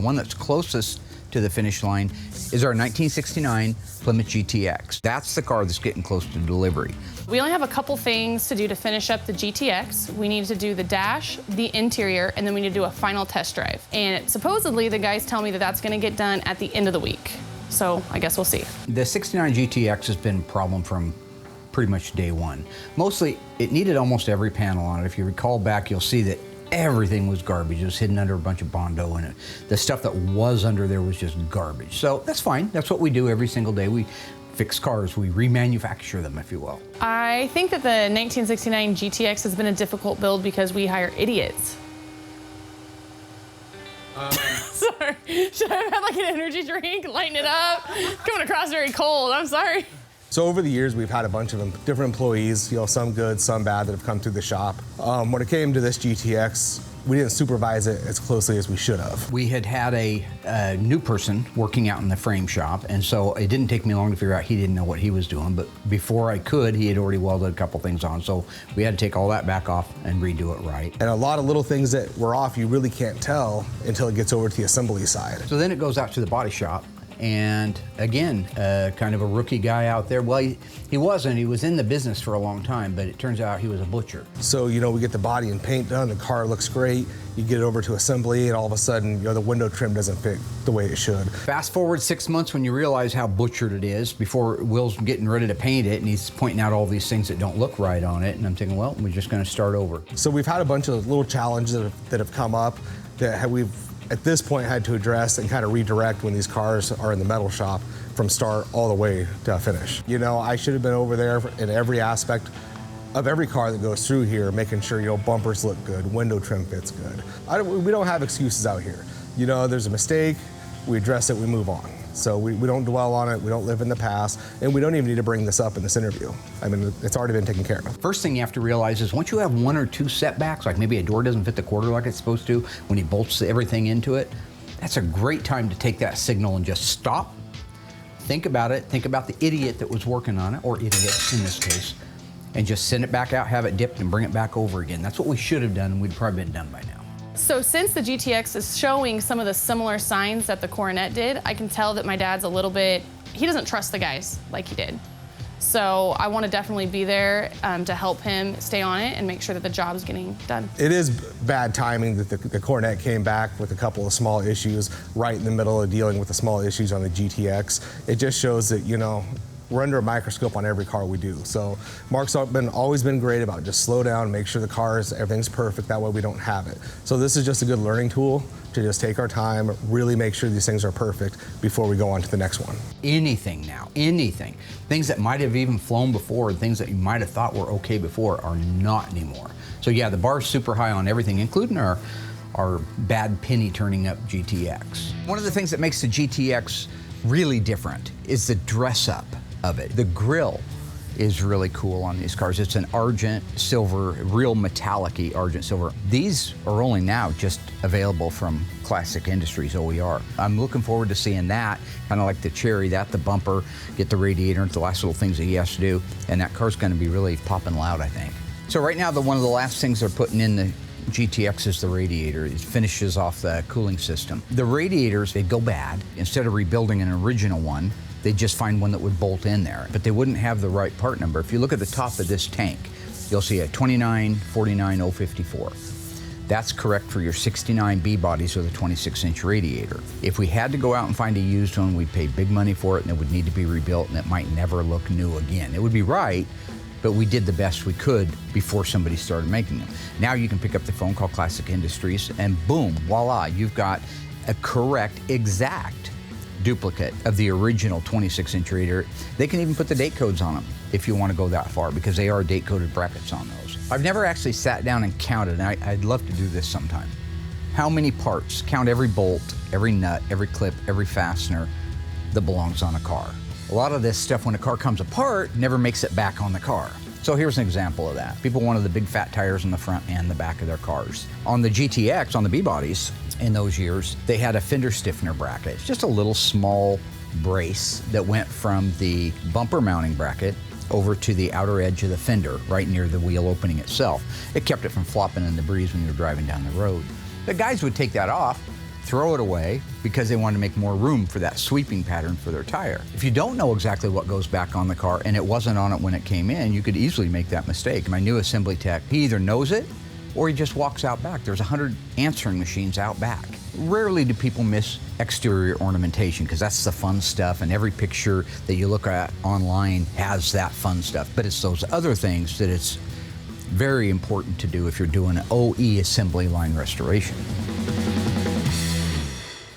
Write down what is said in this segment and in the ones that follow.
One that's closest to the finish line is our 1969 Plymouth GTX. That's the car that's getting close to delivery. We only have a couple things to do to finish up the GTX. We need to do the dash, the interior, and then we need to do a final test drive. And supposedly the guys tell me that that's gonna get done at the end of the week. So I guess we'll see. The 69 GTX has been a problem from pretty much day one. Mostly, it needed almost every panel on it. If you recall back, you'll see that everything was garbage. It was hidden under a bunch of Bondo, and the stuff that was under there was just garbage. So that's fine. That's what we do every single day. We fix cars. We remanufacture them, if you will. I think that the 1969 GTX has been a difficult build because we hire idiots. Sorry. Should I have had like an energy drink, lighten it up? Coming across very cold, I'm sorry. So over the years, we've had a bunch of different employees, some good, some bad, that have come through the shop. When it came to this GTX, we didn't supervise it as closely as we should have. We had a new person working out in the frame shop, and so it didn't take me long to figure out he didn't know what he was doing, but before I could, he had already welded a couple things on, so we had to take all that back off and redo it right. And a lot of little things that were off, you really can't tell until it gets over to the assembly side. So then it goes out to the body shop. And again, kind of a rookie guy out there. Well, he wasn't. He was in the business for a long time, but it turns out he was a butcher. So, we get the body and paint done, the car looks great, you get it over to assembly, and all of a sudden, the window trim doesn't fit the way it should. Fast forward 6 months when you realize how butchered it is, before Will's getting ready to paint it, and he's pointing out all these things that don't look right on it, and I'm thinking, well, we're just gonna start over. So we've had a bunch of little challenges that have come up that we've at this point had to address and kind of redirect when these cars are in the metal shop from start all the way to finish. I should have been over there in every aspect of every car that goes through here, making sure bumpers look good, window trim fits good. We don't have excuses out here. There's a mistake, we address it, we move on. So we don't dwell on it, we don't live in the past, and we don't even need to bring this up in this interview. I mean, it's already been taken care of. First thing you have to realize is once you have one or two setbacks, like maybe a door doesn't fit the quarter like it's supposed to, when he bolts everything into it, that's a great time to take that signal and just stop, think about it, think about the idiot that was working on it, or idiots in this case, and just send it back out, have it dipped, and bring it back over again. That's what we should have done, and we'd probably been done by now. So since the GTX is showing some of the similar signs that the Coronet did, I can tell that my dad's a little bit, he doesn't trust the guys like he did. So I want to definitely be there to help him stay on it and make sure that the job's getting done. It is bad timing that the Coronet came back with a couple of small issues right in the middle of dealing with the small issues on the GTX. It just shows that, we're under a microscope on every car we do. So Mark's always been great about just slow down, make sure everything's perfect, that way we don't have it. So this is just a good learning tool to just take our time, really make sure these things are perfect before we go on to the next one. Anything now, anything. Things that might have even flown before and things that you might have thought were okay before are not anymore. So yeah, the bar's super high on everything, including our bad penny turning up GTX. One of the things that makes the GTX really different is the dress up of it. The grille is really cool on these cars. It's an argent silver, real metallic-y argent silver. These are only now just available from Classic Industries OER. I'm looking forward to seeing that, kind of like the Cherry, the bumper, get the radiator, and the last little things that he has to do, and that car's gonna be really popping loud, I think. So right now, one of the last things they're putting in the GTX is the radiator. It finishes off the cooling system. The radiators, they go bad. Instead of rebuilding an original one, they'd just find one that would bolt in there, but they wouldn't have the right part number. If you look at the top of this tank, you'll see a 2949054. That's correct for your 69 B bodies with a 26-inch radiator. If we had to go out and find a used one, we'd pay big money for it, and it would need to be rebuilt, and it might never look new again. It would be right, but we did the best we could before somebody started making them. Now you can pick up the phone, call Classic Industries, and boom, voila, you've got a correct, exact duplicate of the original 26-inch radiator. They can even put the date codes on them if you want to go that far, because they are date-coded brackets on those. I've never actually sat down and counted, and I'd love to do this sometime. How many parts, count every bolt, every nut, every clip, every fastener that belongs on a car. A lot of this stuff, when a car comes apart, never makes it back on the car. So here's an example of that. People wanted the big fat tires on the front and the back of their cars. On the GTX, on the B-bodies, in those years, they had a fender stiffener bracket. It's just a little small brace that went from the bumper mounting bracket over to the outer edge of the fender, right near the wheel opening itself. It kept it from flopping in the breeze when you were driving down the road. The guys would take that off, throw it away because they want to make more room for that sweeping pattern for their tire. If you don't know exactly what goes back on the car and it wasn't on it when it came in, you could easily make that mistake. My new assembly tech, he either knows it or he just walks out back. There's 100 answering machines out back. Rarely do people miss exterior ornamentation because that's the fun stuff, and every picture that you look at online has that fun stuff. But it's those other things that it's very important to do if you're doing an OE assembly line restoration.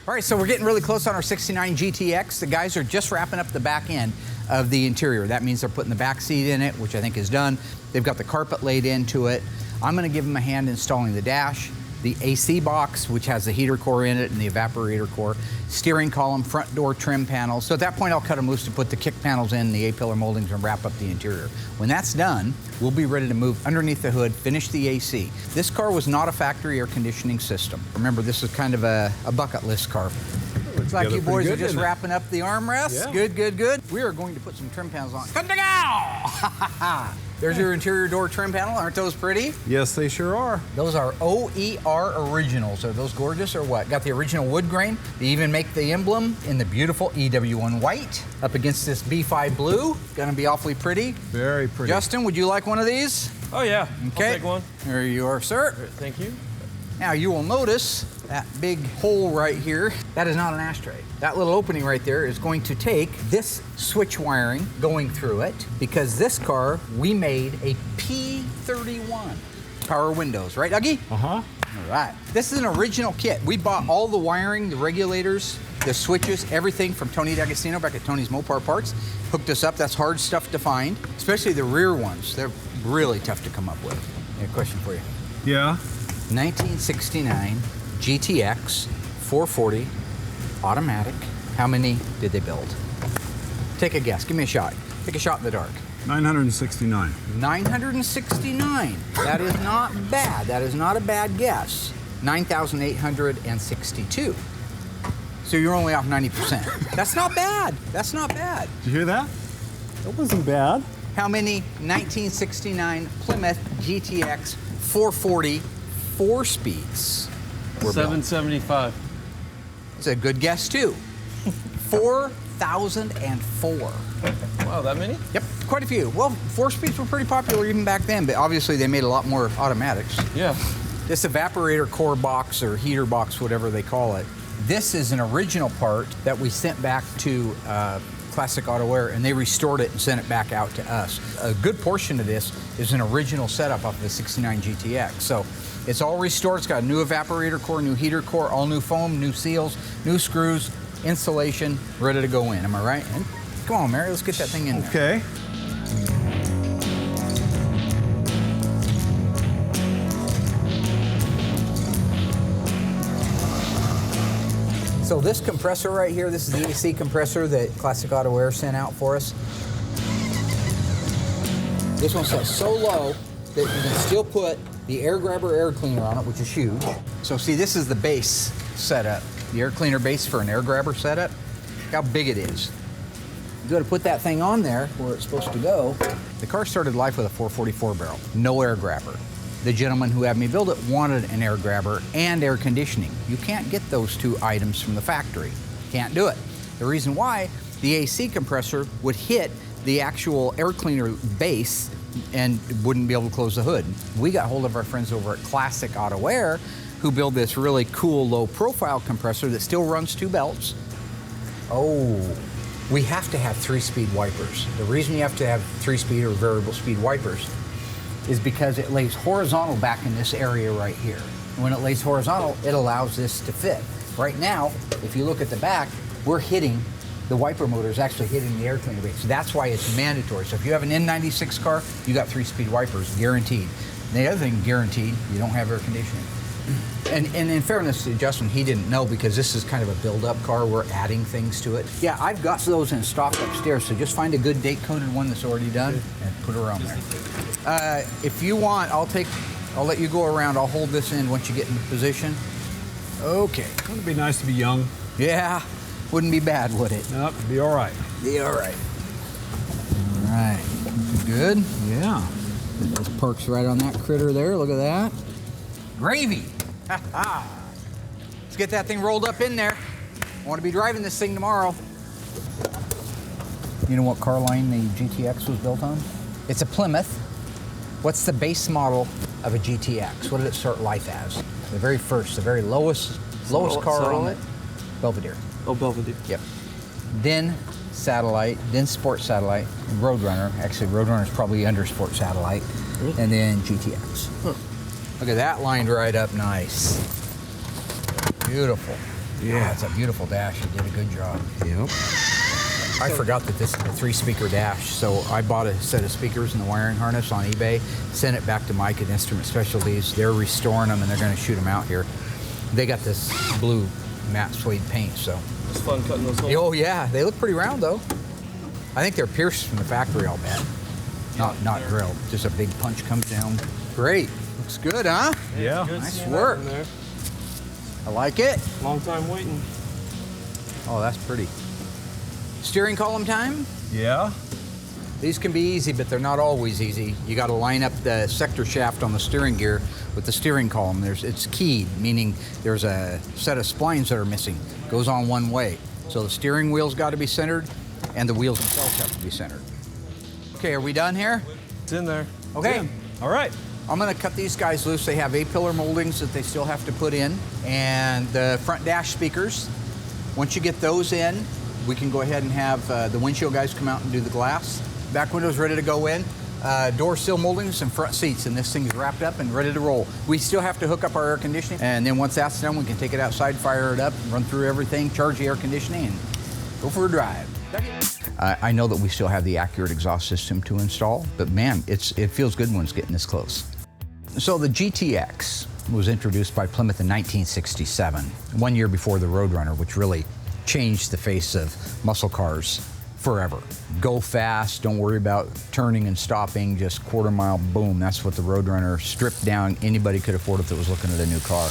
All right, so we're getting really close on our 69 GTX. The guys are just wrapping up the back end of the interior. That means they're putting the back seat in it, which I think is done. They've got the carpet laid into it. I'm gonna give them a hand installing the dash, the AC box, which has the heater core in it and the evaporator core, steering column, front door trim panels. So at that point, I'll cut them loose to put the kick panels in, the A-pillar moldings, and wrap up the interior. When that's done, we'll be ready to move underneath the hood, finish the AC. This car was not a factory air conditioning system. Remember, this is kind of a bucket list car. Looks like you boys are just wrapping up the armrests. Yeah. Good, good, good. We are going to put some trim panels on. There's your interior door trim panel. Aren't those pretty? Yes, they sure are. Those are OER originals. Are those gorgeous or what? Got the original wood grain. They even make the emblem in the beautiful EW1 white up against this B5 blue. Gonna be awfully pretty. Very pretty. Justin, would you like one of these? Oh yeah, Okay. I'll take one. There you are, sir. Thank you. Now you will notice that big hole right here. That is not an ashtray. That little opening right there is going to take this switch wiring going through it, because this car, we made a P31 power windows, right, Dougie? Uh-huh. All right. This is an original kit. We bought all the wiring, the regulators, the switches, everything from Tony D'Agostino back at Tony's Mopar Parts. Hooked us up. That's hard stuff to find, especially the rear ones. They're really tough to come up with. I have a question for you. Yeah. 1969 GTX 440 automatic. How many did they build? Take a guess. Give me a shot. Take a shot in the dark. 969. 969. That is not bad. That is not a bad guess. 9,862. So you're only off 90%. That's not bad. That's not bad. Did you hear that? That wasn't bad. How many 1969 Plymouth GTX 440 4 speeds were built? 775. It's a good guess too. 4,004. Wow, that many? Yep, quite a few. Well, 4 speeds were pretty popular even back then, but obviously they made a lot more automatics. Yeah. This evaporator core box or heater box, whatever they call it, this is an original part that we sent back to Classic Auto Air, and they restored it and sent it back out to us. A good portion of this is an original setup off the 69 GTX. So it's all restored. It's got a new evaporator core, new heater core, all new foam, new seals, new screws, insulation, ready to go in. Am I right? And come on, Mary, let's get that thing in there. Okay. So this compressor right here, this is the AC compressor that Classic Auto Air sent out for us. This one's set so low that you can still put the air grabber air cleaner on it, which is huge. So see, this is the base setup, the air cleaner base for an air grabber setup. Look how big it is. You go to put that thing on there where it's supposed to go. The car started life with a 444 barrel, no air grabber. The gentleman who had me build it wanted an air grabber and air conditioning. You can't get those two items from the factory. Can't do it. The reason why, the AC compressor would hit the actual air cleaner base and wouldn't be able to close the hood. We got hold of our friends over at Classic Auto Air who build this really cool low profile compressor that still runs 2 belts. Oh, we have to have 3-speed wipers. The reason you have to have 3-speed or variable speed wipers is because it lays horizontal back in this area right here. When it lays horizontal, it allows this to fit. Right now, if you look at the back, we're hitting, the wiper motor is actually hitting the air cleaner base. So that's why it's mandatory. So if you have an N96 car, you got 3-speed wipers, guaranteed. And the other thing, guaranteed, you don't have air conditioning. And in fairness to Justin, he didn't know because this is kind of a build-up car. We're adding things to it. Yeah, I've got those in stock upstairs, so just find a good date-coded one that's already done and put her on there. If you want, I'll let you go around. I'll hold this in once you get into position. Okay. Wouldn't it be nice to be young? Yeah, wouldn't be bad, would it? Nope, it'd be all right. Be all right. All right, good? Yeah. This parks right on that critter there. Look at that. Gravy. Let's get that thing rolled up in there. I want to be driving this thing tomorrow. You know what car line the GTX was built on? It's a Plymouth. What's the base model of a GTX? What did it start life as? The very first, the very lowest car on it? Belvedere. Oh, Belvedere. Yep. Then Satellite, then Sport Satellite, Roadrunner. Actually, Roadrunner's probably under Sport Satellite. Really? And then GTX. Huh. Look at that lined right up nice. Beautiful. Yeah. Oh, it's a beautiful dash. You did a good job. Yep. I forgot that this is a 3-speaker dash, so I bought a set of speakers and the wiring harness on eBay, sent it back to Mike at Instrument Specialties. They're restoring them and they're going to shoot them out here. They got this blue matte suede paint, so. It's fun cutting those holes. Oh yeah, they look pretty round though. I think they're pierced from the factory, I'll bet. Not drilled, just a big punch comes down. Great, looks good, huh? Yeah. Good Nice seeing work. that in there. I like it. Long time waiting. Oh, that's pretty. Steering column time? Yeah. These can be easy, but they're not always easy. You got to line up the sector shaft on the steering gear with the steering column. It's keyed, meaning there's a set of splines that are missing. Goes on one way. So the steering wheel's got to be centered, and the wheels themselves have to be centered. Okay, are we done here? It's in there. Okay. All right. I'm going to cut these guys loose. They have A-pillar moldings that they still have to put in, and the front dash speakers. Once you get those in, we can go ahead and have the windshield guys come out and do the glass. Back window's ready to go in. Door sill moldings and front seats, and this thing's wrapped up and ready to roll. We still have to hook up our air conditioning, and then once that's done, we can take it outside, fire it up, run through everything, charge the air conditioning, and go for a drive. I know that we still have the accurate exhaust system to install, but man, it feels good when it's getting this close. So the GTX was introduced by Plymouth in 1967, 1 year before the Roadrunner, which really changed the face of muscle cars forever. Go fast, don't worry about turning and stopping, just quarter mile, boom. That's what the Roadrunner stripped down. Anybody could afford it that was looking at a new car.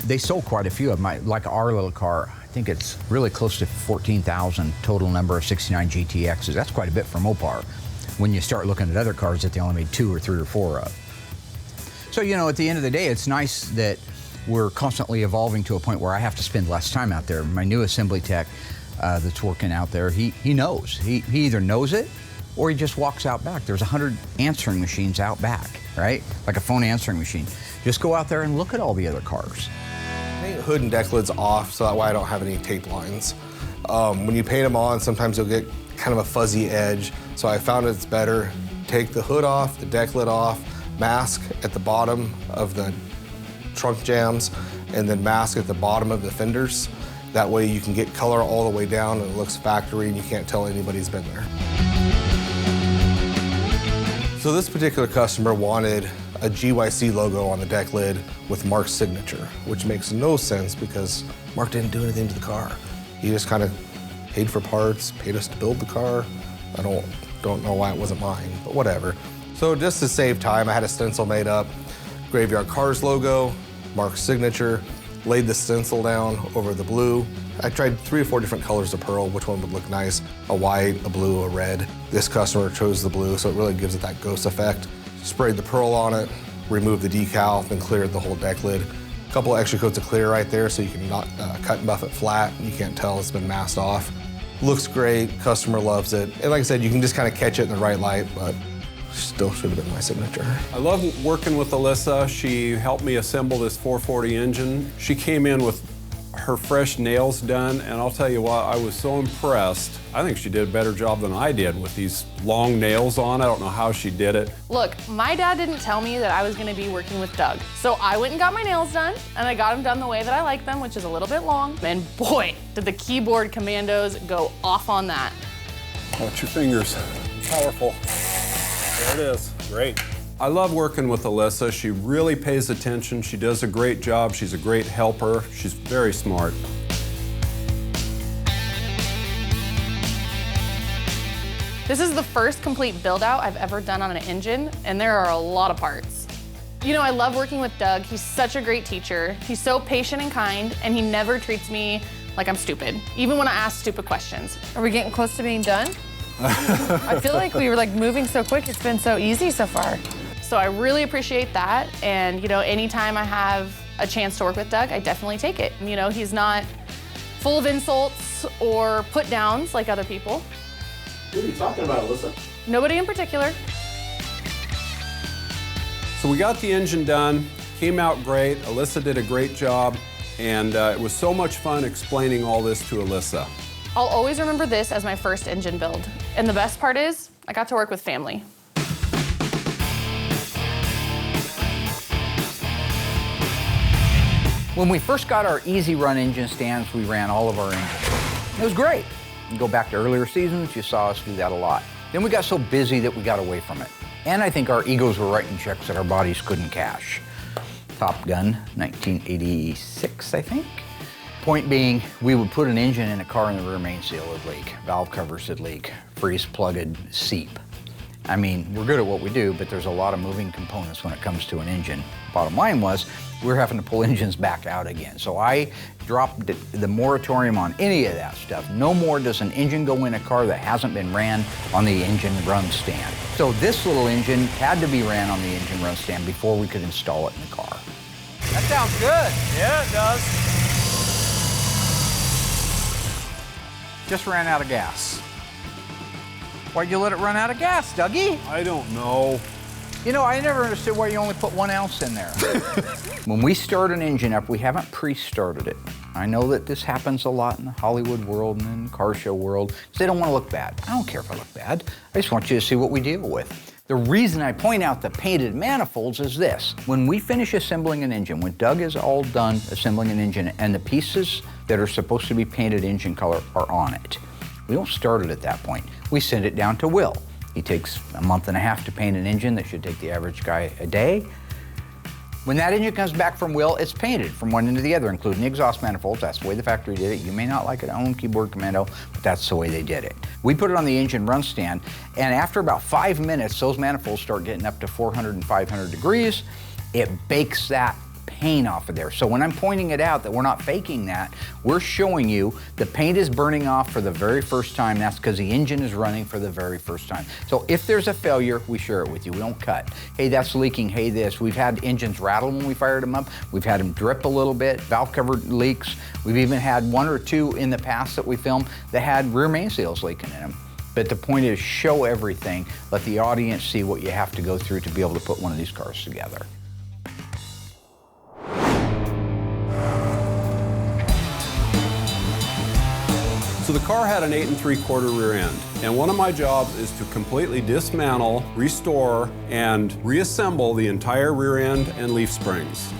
They sold quite a few of them, like our little car. I think it's really close to 14,000 total number of 69 GTXs. That's quite a bit for Mopar when you start looking at other cars that they only made 2 or 3 or 4 of. So, you know, at the end of the day, it's nice that we're constantly evolving to a point where I have to spend less time out there. My new assembly tech that's working out there, he knows. He either knows it or he just walks out back. There's 100 answering machines out back, right? Like a phone answering machine. Just go out there and look at all the other cars. Paint hood and deck lids off so that way I don't have any tape lines. When you paint them on, sometimes you'll get kind of a fuzzy edge. So I found it's better, take the hood off, the deck lid off, mask at the bottom of the trunk jams, and then mask at the bottom of the fenders. That way you can get color all the way down and it looks factory and you can't tell anybody's been there. So this particular customer wanted a GYC logo on the deck lid with Mark's signature, which makes no sense because Mark didn't do anything to the car. He just kind of paid for parts, paid us to build the car. I don't know why it wasn't mine, but whatever. So just to save time, I had a stencil made up, Graveyard Carz logo, Mark's signature, laid the stencil down over the blue. I tried 3 or 4 different colors of pearl, which one would look nice, a white, a blue, a red. This customer chose the blue, so it really gives it that ghost effect. Sprayed the pearl on it, removed the decal, then cleared the whole deck lid. A couple of extra coats of clear right there so you can not cut and buff it flat. You can't tell it's been masked off. Looks great, customer loves it. And like I said, you can just kind of catch it in the right light, but still should have been my signature. I love working with Alyssa. She helped me assemble this 440 engine. She came in with her fresh nails done, and I'll tell you what, I was so impressed. I think she did a better job than I did with these long nails on. I don't know how she did it. Look, my dad didn't tell me that I was gonna be working with Doug. So I went and got my nails done, and I got them done the way that I like them, which is a little bit long. And boy, did the keyboard commandos go off on that. Watch your fingers. Powerful. There it is. Great. I love working with Alyssa. She really pays attention. She does a great job. She's a great helper. She's very smart. This is the first complete build out I've ever done on an engine, and there are a lot of parts. You know, I love working with Doug. He's such a great teacher. He's so patient and kind, and he never treats me like I'm stupid, even when I ask stupid questions. Are we getting close to being done? I feel like we were like moving so quick. It's been so easy so far. So I really appreciate that. And you know, anytime I have a chance to work with Doug, I definitely take it. You know, he's not full of insults or put downs like other people. Who are you talking about, Alyssa? Nobody in particular. So we got the engine done, came out great. Alyssa did a great job, and it was so much fun explaining all this to Alyssa. I'll always remember this as my first engine build. And the best part is, I got to work with family. When we first got our easy run engine stands, we ran all of our engines. It was great. You go back to earlier seasons, you saw us do that a lot. Then we got so busy that we got away from it. And I think our egos were writing checks that our bodies couldn't cash. Top Gun, 1986, I think. Point being, we would put an engine in a car and the rear main seal would leak, valve covers would leak, freeze plug would seep. I mean, we're good at what we do, but there's a lot of moving components when it comes to an engine. Bottom line was, we're having to pull engines back out again. So I dropped the moratorium on any of that stuff. No more does an engine go in a car that hasn't been ran on the engine run stand. So this little engine had to be ran on the engine run stand before we could install it in the car. That sounds good. Yeah, it does. Just ran out of gas. Why'd you let it run out of gas, Dougie? I don't know. You know, I never understood why you only put 1 ounce in there. When we start an engine up, we haven't pre-started it. I know that this happens a lot in the Hollywood world and in the car show world, because they don't want to look bad. I don't care if I look bad. I just want you to see what we deal with. The reason I point out the painted manifolds is this. When we finish assembling an engine, when Doug is all done assembling an engine and the pieces that are supposed to be painted engine color are on it, we don't start it at that point. We send it down to Will. He takes a month and a half to paint an engine that should take the average guy a day. When that engine comes back from Will, it's painted from one end to the other, including the exhaust manifolds. That's the way the factory did it. You may not like it on Keyboard Commando, but that's the way they did it. We put it on the engine run stand, and after about 5 minutes, those manifolds start getting up to 400 and 500 degrees. It bakes that paint off of there. So when I'm pointing it out that we're not faking that, we're showing you the paint is burning off for the very first time. That's because the engine is running for the very first time. So if there's a failure, we share it with you. We don't cut. Hey, that's leaking. Hey, this. We've had engines rattle when we fired them up. We've had them drip a little bit, valve cover leaks. We've even had 1 or 2 in the past that we filmed that had rear main seals leaking in them. But the point is, show everything. Let the audience see what you have to go through to be able to put one of these cars together. So the car had an 8 3/4 rear end, and one of my jobs is to completely dismantle, restore, and reassemble the entire rear end and leaf springs.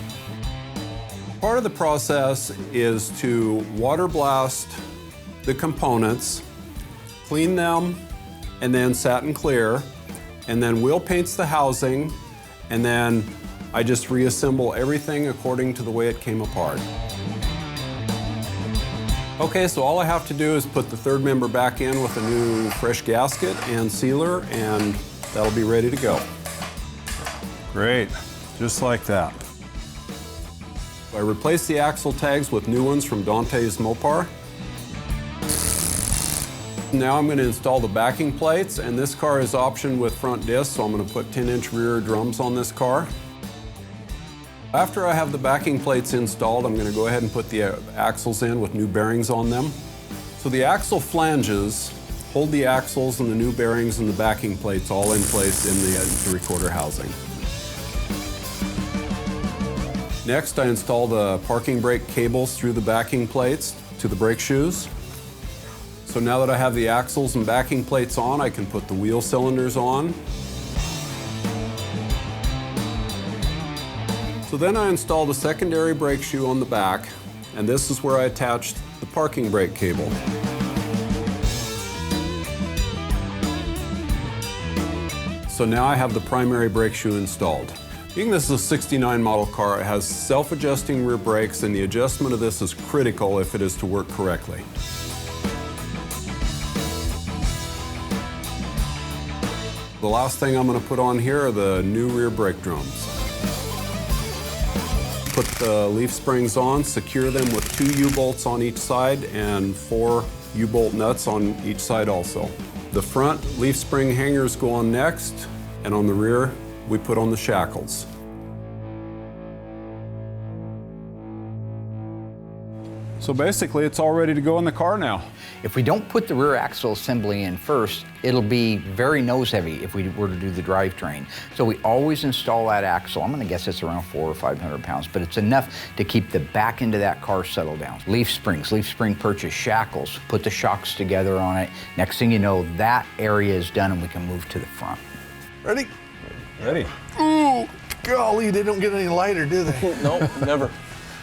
Part of the process is to water blast the components, clean them, and then satin clear, and then Will paints the housing, and then I just reassemble everything according to the way it came apart. Okay, so all I have to do is put the third member back in with a new fresh gasket and sealer, and that'll be ready to go. Great, just like that. I replaced the axle tags with new ones from Dante's Mopar. Now I'm going to install the backing plates, and this car is optioned with front discs, so I'm going to put 10-inch rear drums on this car. After I have the backing plates installed, I'm going to go ahead and put the axles in with new bearings on them. So the axle flanges hold the axles and the new bearings and the backing plates all in place in the 8 3/4 housing. Next, I install the parking brake cables through the backing plates to the brake shoes. So now that I have the axles and backing plates on, I can put the wheel cylinders on. So then I installed a secondary brake shoe on the back, and this is where I attached the parking brake cable. So now I have the primary brake shoe installed. Being this is a 69 model car, it has self-adjusting rear brakes, and the adjustment of this is critical if it is to work correctly. The last thing I'm going to put on here are the new rear brake drums. Put the leaf springs on, secure them with 2 U-bolts on each side and 4 U-bolt nuts on each side also. The front leaf spring hangers go on next, and on the rear we put on the shackles. So basically, it's all ready to go in the car now. If we don't put the rear axle assembly in first, it'll be very nose heavy if we were to do the drivetrain. So we always install that axle. I'm gonna guess it's around 400 or 500 pounds, but it's enough to keep the back end of that car settled down. Leaf springs, leaf spring purchase, shackles, put the shocks together on it. Next thing you know, that area is done and we can move to the front. Ready? Ready. Ooh, golly, they don't get any lighter, do they? Nope, never.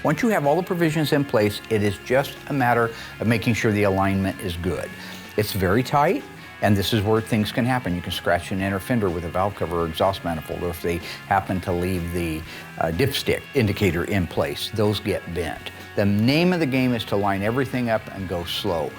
Once you have all the provisions in place, it is just a matter of making sure the alignment is good. It's very tight, and this is where things can happen. You can scratch an inner fender with a valve cover or exhaust manifold, or if they happen to leave the dipstick indicator in place, those get bent. The name of the game is to line everything up and go slow.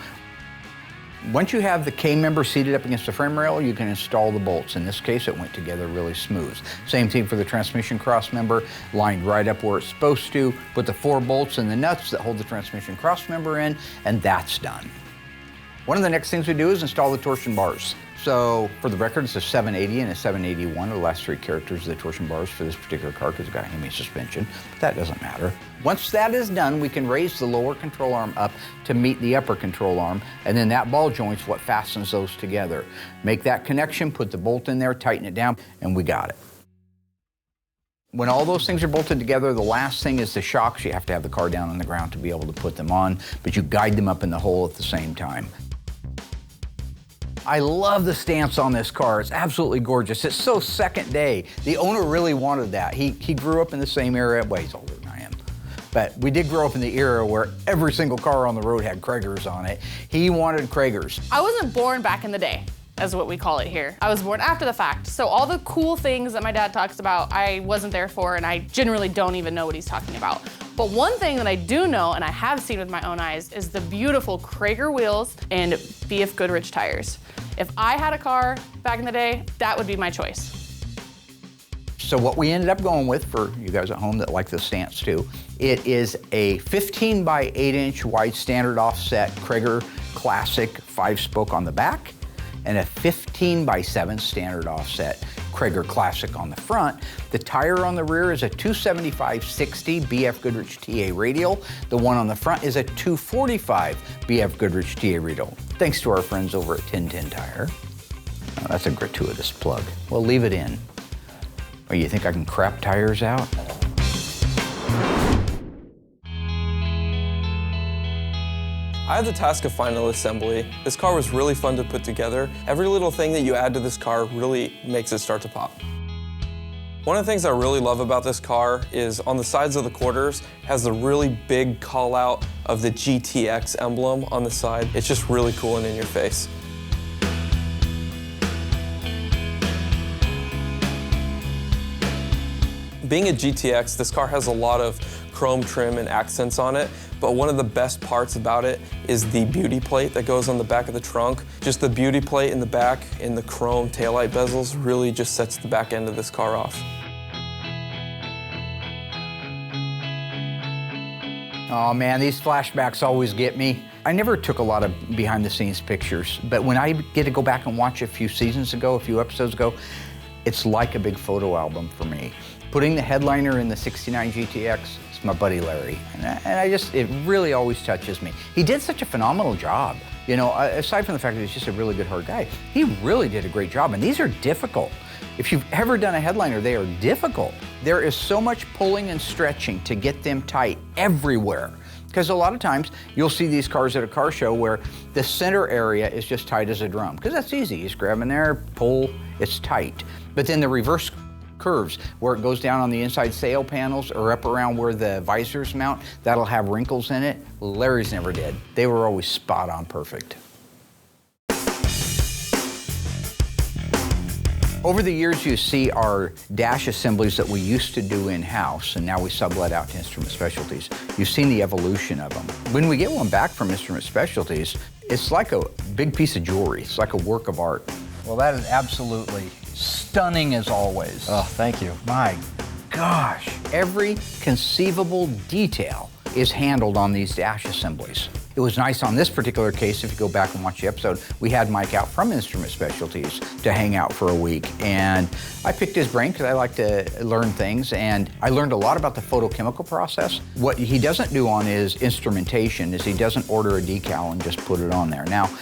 Once you have the K-member seated up against the frame rail, you can install the bolts. In this case, it went together really smooth. Same thing for the transmission cross member, lined right up where it's supposed to. Put the 4 bolts and the nuts that hold the transmission cross member in, and that's done. One of the next things we do is install the torsion bars. So for the record, it's a 780 and a 781 are the last 3 characters of the torsion bars for this particular car because it's got Hemi suspension, but that doesn't matter. Once that is done, we can raise the lower control arm up to meet the upper control arm, and then that ball joint's what fastens those together. Make that connection, put the bolt in there, tighten it down, and we got it. When all those things are bolted together, the last thing is the shocks. You have to have the car down on the ground to be able to put them on, but you guide them up in the hole at the same time. I love the stance on this car. It's absolutely gorgeous. It's so second day. The owner really wanted that. He grew up in the same era. Well, he's older than I am. But we did grow up in the era where every single car on the road had Kragers on it. He wanted Kragers. I wasn't born back in the day, as what we call it here. I was born after the fact. So all the cool things that my dad talks about, I wasn't there for, and I generally don't even know what he's talking about. But one thing that I do know, and I have seen with my own eyes, is the beautiful Krager wheels and BF Goodrich tires. If I had a car back in the day, that would be my choice. So what we ended up going with, for you guys at home that like the stance too, it is a 15 by 8 inch wide standard offset Krager Classic 5-spoke on the back, and a 15 by 7 standard offset Krager Classic on the front. The tire on the rear is a 275/60 BF Goodrich TA radial. The one on the front is a 245 BF Goodrich TA radial. Thanks to our friends over at 1010 Tire. Oh, that's a gratuitous plug. Well, leave it in. Or you think I can crap tires out? I had the task of final assembly. This car was really fun to put together. Every little thing that you add to this car really makes it start to pop. One of the things I really love about this car is on the sides of the quarters, it has the really big call out of the GTX emblem on the side. It's just really cool and in your face. Being a GTX, this car has a lot of chrome trim and accents on it, but one of the best parts about it is the beauty plate that goes on the back of the trunk. Just the beauty plate in the back and the chrome taillight bezels really just sets the back end of this car off. Oh man, these flashbacks always get me. I never took a lot of behind the scenes pictures, but when I get to go back and watch a few seasons ago, a few episodes ago, it's like a big photo album for me. Putting the headliner in the 69 GTX, it's my buddy Larry, and it really always touches me. He did such a phenomenal job. You know, aside from the fact that he's just a really good, hard guy, he really did a great job, and these are difficult. If you've ever done a headliner, they are difficult. There is so much pulling and stretching to get them tight everywhere. Because a lot of times, you'll see these cars at a car show where the center area is just tight as a drum, because that's easy. You just grab in there, pull, it's tight. But then the reverse curves, where it goes down on the inside sail panels or up around where the visors mount, that'll have wrinkles in it. Larry's never did. They were always spot on perfect. Over the years, you see our dash assemblies that we used to do in-house, and now we sublet out to Instrument Specialties. You've seen the evolution of them. When we get one back from Instrument Specialties, it's like a big piece of jewelry. It's like a work of art. Well, that is absolutely stunning as always. Oh, thank you. My gosh, every conceivable detail is handled on these dash assemblies. It was nice on this particular case, if you go back and watch the episode, we had Mike out from Instrument Specialties to hang out for a week. And I picked his brain because I like to learn things, and I learned a lot about the photochemical process. What he doesn't do on his instrumentation is he doesn't order a decal and just put it on there. Now,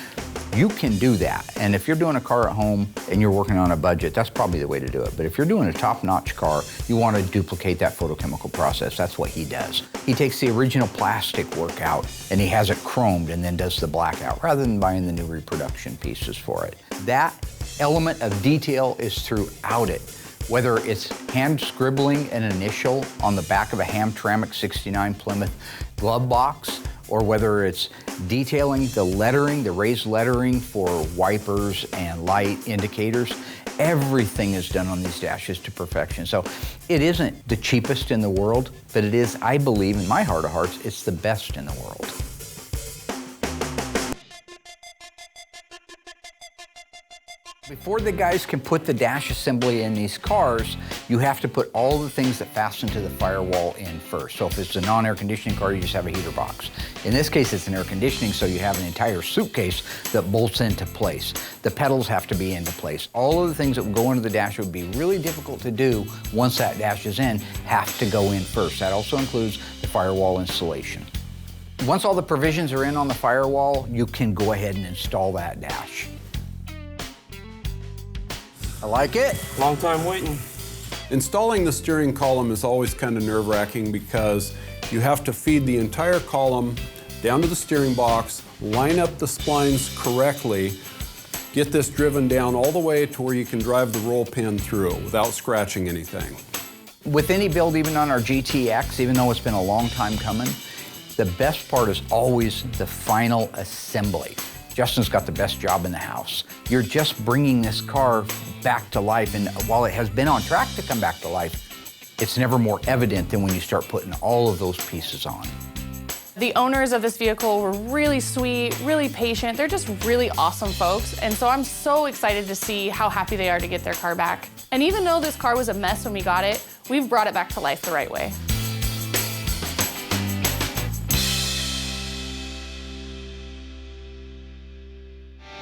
you can do that, and if you're doing a car at home and you're working on a budget, that's probably the way to do it. But if you're doing a top-notch car, you want to duplicate that photochemical process. That's what he does. He takes the original plastic work out and he has it chromed and then does the blackout rather than buying the new reproduction pieces for it. That element of detail is throughout it. Whether it's hand scribbling an initial on the back of a Hamtramck 69 Plymouth glove box, or whether it's detailing the lettering, the raised lettering for wipers and light indicators, everything is done on these dashes to perfection. So it isn't the cheapest in the world, but it is, I believe, in my heart of hearts, it's the best in the world. Before the guys can put the dash assembly in these cars, you have to put all the things that fasten to the firewall in first. So if it's a non-air conditioning car, you just have a heater box. In this case, it's an air conditioning, so you have an entire suitcase that bolts into place. The pedals have to be into place. All of the things that would go into the dash would be really difficult to do once that dash is in, have to go in first. That also includes the firewall installation. Once all the provisions are in on the firewall, you can go ahead and install that dash. I like it. Long time waiting. Installing the steering column is always kind of nerve-wracking because you have to feed the entire column down to the steering box, line up the splines correctly, get this driven down all the way to where you can drive the roll pin through without scratching anything. With any build, even on our GTX, even though it's been a long time coming, the best part is always the final assembly. Justin's got the best job in the house. You're just bringing this car back to life, and while it has been on track to come back to life, it's never more evident than when you start putting all of those pieces on. The owners of this vehicle were really sweet, really patient. They're just really awesome folks, and so I'm so excited to see how happy they are to get their car back. And even though this car was a mess when we got it, we've brought it back to life the right way.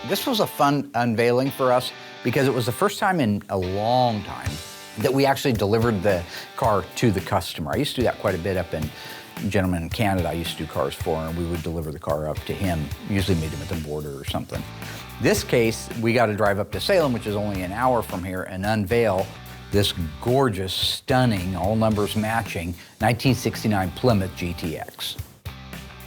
This was a fun unveiling for us because it was the first time in a long time that we actually delivered the car to the customer. I used to do that quite a bit up in, gentleman in Canada I used to do cars for, and we would deliver the car up to him, usually meet him at the border or something. This case, we got to drive up to Salem, which is only an hour from here, and unveil this gorgeous, stunning, all numbers matching 1969 Plymouth GTX.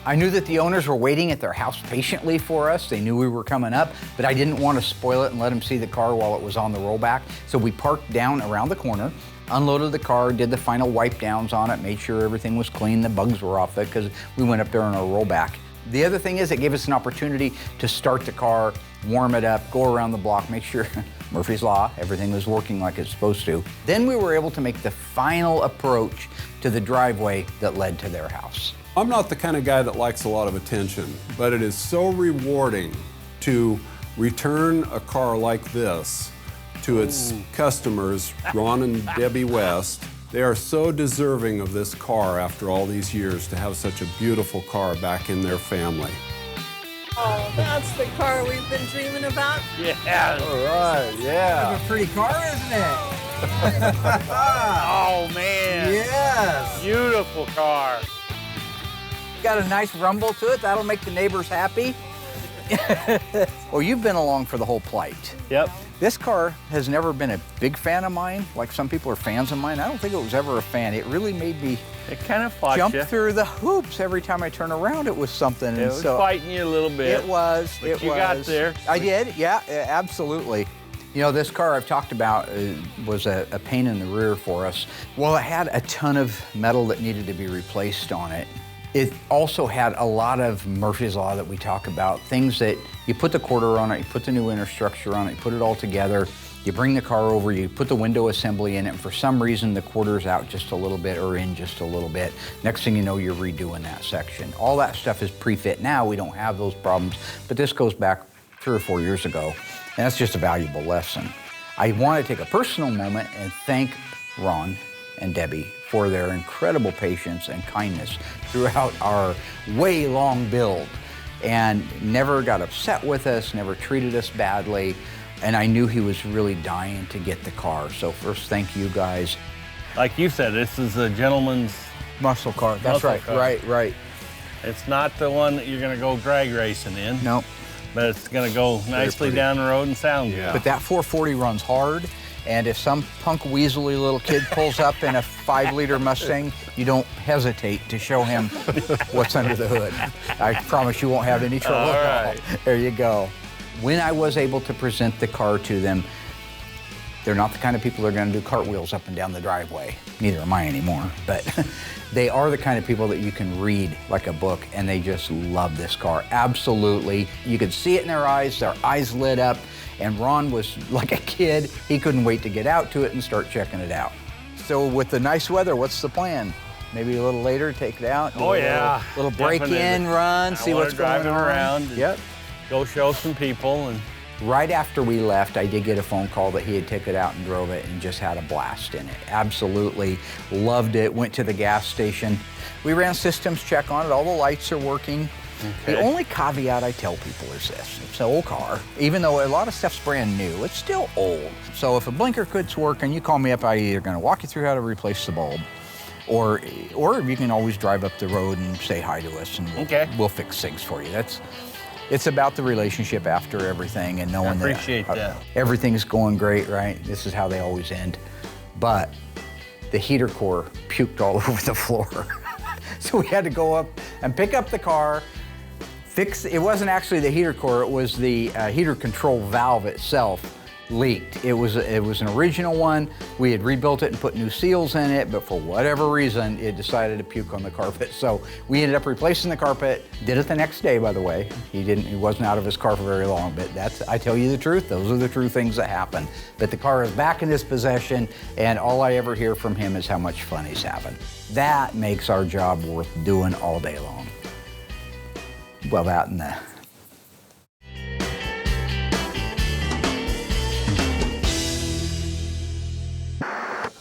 I knew that the owners were waiting at their house patiently for us. They knew we were coming up, but I didn't want to spoil it and let them see the car while it was on the rollback. So we parked down around the corner, unloaded the car, did the final wipe downs on it, made sure everything was clean, the bugs were off it, because we went up there on our rollback. The other thing is it gave us an opportunity to start the car, warm it up, go around the block, make sure Murphy's Law, everything was working like it's supposed to. Then we were able to make the final approach to the driveway that led to their house. I'm not the kind of guy that likes a lot of attention, but it is so rewarding to return a car like this to its customers, Ron and Debbie West. They are so deserving of this car after all these years to have such a beautiful car back in their family. Oh, that's the car we've been dreaming about. Yeah. All right, yeah. It's a pretty car, isn't it? Oh, man. Yes. Beautiful car. Got a nice rumble to it. That'll make the neighbors happy. Well, you've been along for the whole plight. Yep. This car has never been a big fan of mine, like some people are fans of mine. I don't think it was ever a fan. It really made me It kind of fought jump you. through the hoops every time I turn around. It was something. It and was so fighting you a little bit. It was. But it you was. got there. I did. Yeah, absolutely. You know, this car I've talked about was a pain in the rear for us. Well, it had a ton of metal that needed to be replaced on it. It also had a lot of Murphy's Law that we talk about, things that you put the quarter on it, you put the new inner structure on it, you put it all together, you bring the car over, you put the window assembly in it, and for some reason the quarter's out just a little bit or in just a little bit. Next thing you know, you're redoing that section. All that stuff is pre-fit now, we don't have those problems, but this goes back 3 or 4 years ago, and that's just a valuable lesson. I want to take a personal moment and thank Ron and Debbie for their incredible patience and kindness throughout our way long build. and never got upset with us, never treated us badly. And I knew he was really dying to get the car. So first, thank you guys. Like you said, this is a gentleman's muscle car. That's muscle right, car. right. It's not the one that you're gonna go drag racing in. Nope. But it's gonna go nicely down the road and sound good. But that 440 runs hard, and if some punk weaselly little kid pulls up in a 5-liter Mustang, you don't hesitate to show him what's under the hood. I promise you won't have any trouble at all. There you go. When I was able to present the car to them, they're not the kind of people that are going to do cartwheels up and down the driveway. Neither am I anymore, but they are the kind of people that you can read like a book, and they just love this car. Absolutely. You could see it in their eyes lit up, and Ron was like a kid. He couldn't wait to get out to it and start checking it out. So with the nice weather, what's the plan? Maybe a little later, take it out? Oh yeah. Little break-in run, see what's going on. Around. Yep. Go show some people. And right after we left, I did get a phone call that he had taken it out and drove it and just had a blast in it. Absolutely loved it. Went to the gas station. We ran systems check on it. All the lights are working. Okay. The only caveat I tell people is this: it's an old car. Even though a lot of stuff's brand new, it's still old. So if a blinker quits working, you call me up. I'm either going to walk you through how to replace the bulb, or you can always drive up the road and say hi to us, and we'll fix things for you. It's about the relationship after everything, and knowing that everything's going great, right? This is how they always end. But the heater core puked all over the floor. So we had to go up and pick up the car, it wasn't actually the heater core, it was the heater control valve itself leaked. It was an original one. We had rebuilt it and put new seals in it, but for whatever reason, it decided to puke on the carpet. So we ended up replacing the carpet. Did it the next day, by the way. He wasn't out of his car for very long, but I tell you the truth, those are the true things that happen. But the car is back in his possession, and all I ever hear from him is how much fun he's having. That makes our job worth doing all day long. Well, that and that.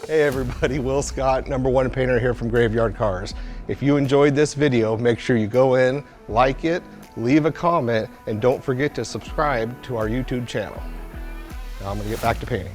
Hey everybody, Will Scott, #1 painter here from Graveyard Carz. If you enjoyed this video, make sure you go in, like it, leave a comment, and don't forget to subscribe to our YouTube channel. Now I'm gonna get back to painting.